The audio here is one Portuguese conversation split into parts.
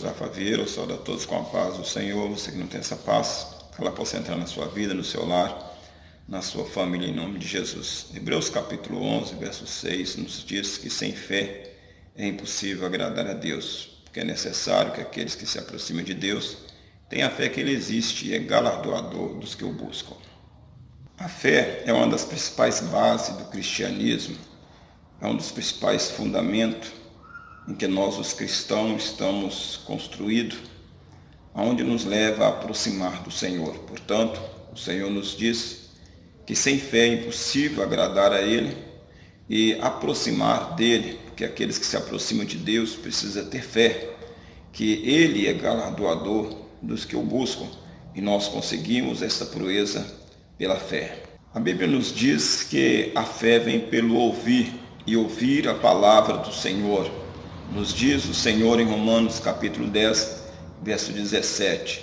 Rafa Vieira, eu saúdo a todos com a paz do Senhor. Você que não tem essa paz, que ela possa entrar na sua vida, no seu lar, na sua família, em nome de Jesus. Hebreus capítulo 11, verso 6, nos diz que sem fé é impossível agradar a Deus, porque é necessário que aqueles que se aproximam de Deus tenham a fé que Ele existe e é galardoador dos que o buscam. A fé é uma das principais bases do cristianismo, é um dos principais fundamentos em que nós, os cristãos, estamos construídos, aonde nos leva a aproximar do Senhor. Portanto, o Senhor nos diz que sem fé é impossível agradar a Ele e aproximar dEle, porque aqueles que se aproximam de Deus precisam ter fé, que Ele é galardoador dos que o buscam, e nós conseguimos esta proeza pela fé. A Bíblia nos diz que a fé vem pelo ouvir, e ouvir a palavra do Senhor. Nos diz o Senhor em Romanos capítulo 10, verso 17.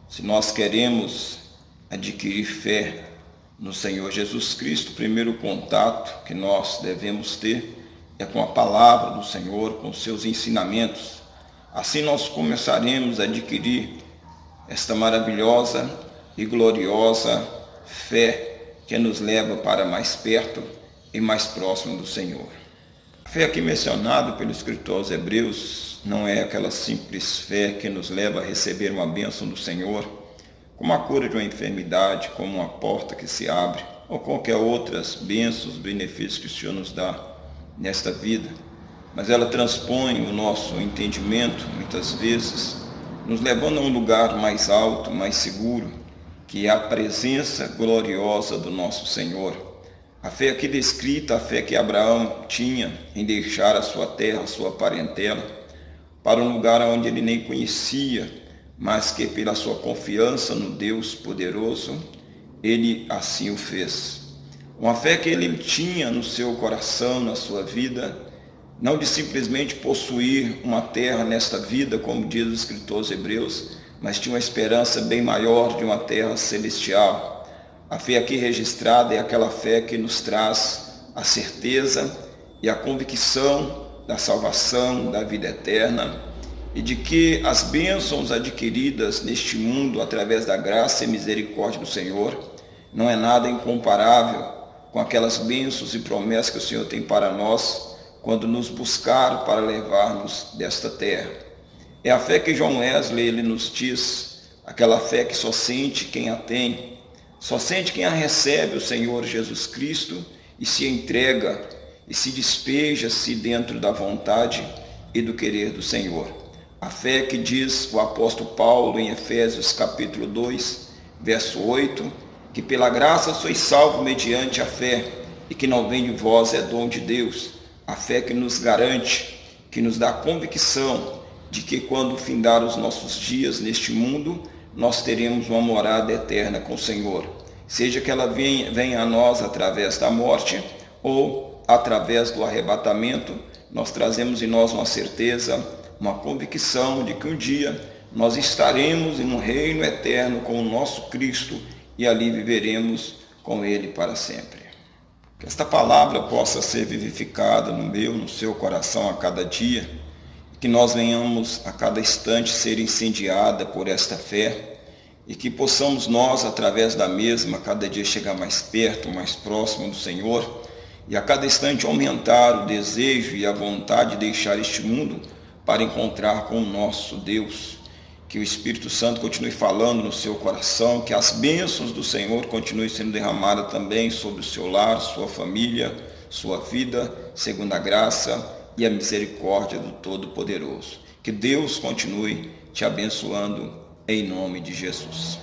Se nós queremos adquirir fé no Senhor Jesus Cristo, o primeiro contato que nós devemos ter é com a palavra do Senhor, com seus ensinamentos. Assim nós começaremos a adquirir esta maravilhosa e gloriosa fé que nos leva para mais perto e mais próximo do Senhor. A fé aqui mencionada pelo escritor aos Hebreus não é aquela simples fé que nos leva a receber uma bênção do Senhor, como a cura de uma enfermidade, como uma porta que se abre, ou qualquer outras bênçãos, benefícios que o Senhor nos dá nesta vida. Mas ela transpõe o nosso entendimento, muitas vezes, nos levando a um lugar mais alto, mais seguro, que é a presença gloriosa do nosso Senhor. A fé aqui descrita, a fé que Abraão tinha em deixar a sua terra, a sua parentela, para um lugar onde ele nem conhecia, mas que pela sua confiança no Deus poderoso, ele assim o fez. Uma fé que ele tinha no seu coração, na sua vida, não de simplesmente possuir uma terra nesta vida, como diz o escritor aos Hebreus, mas tinha uma esperança bem maior de uma terra celestial. A fé aqui registrada é aquela fé que nos traz a certeza e a convicção da salvação, da vida eterna, e de que as bênçãos adquiridas neste mundo através da graça e misericórdia do Senhor não é nada incomparável com aquelas bênçãos e promessas que o Senhor tem para nós quando nos buscar para levar-nos desta terra. É a fé que John Wesley ele nos diz, aquela fé que só sente quem a tem, só sente quem a recebe, o Senhor Jesus Cristo, e se entrega e se despeja-se dentro da vontade e do querer do Senhor. A fé que diz o apóstolo Paulo em Efésios capítulo 2, verso 8, que pela graça sois salvos mediante a fé, e que não vem de vós, é dom de Deus. A fé que nos garante, que nos dá convicção de que quando findar os nossos dias neste mundo, nós teremos uma morada eterna com o Senhor. Seja que ela venha a nós através da morte ou através do arrebatamento, nós trazemos em nós uma certeza, uma convicção de que um dia nós estaremos em um reino eterno com o nosso Cristo e ali viveremos com Ele para sempre. Que esta palavra possa ser vivificada no meu, no seu coração a cada dia, que nós venhamos a cada instante ser incendiada por esta fé e que possamos nós, através da mesma, cada dia chegar mais perto, mais próximo do Senhor e a cada instante aumentar o desejo e a vontade de deixar este mundo para encontrar com o nosso Deus. Que o Espírito Santo continue falando no seu coração, que as bênçãos do Senhor continuem sendo derramadas também sobre o seu lar, sua família, sua vida, segundo a graça e a misericórdia do Todo-Poderoso. Que Deus continue te abençoando em nome de Jesus.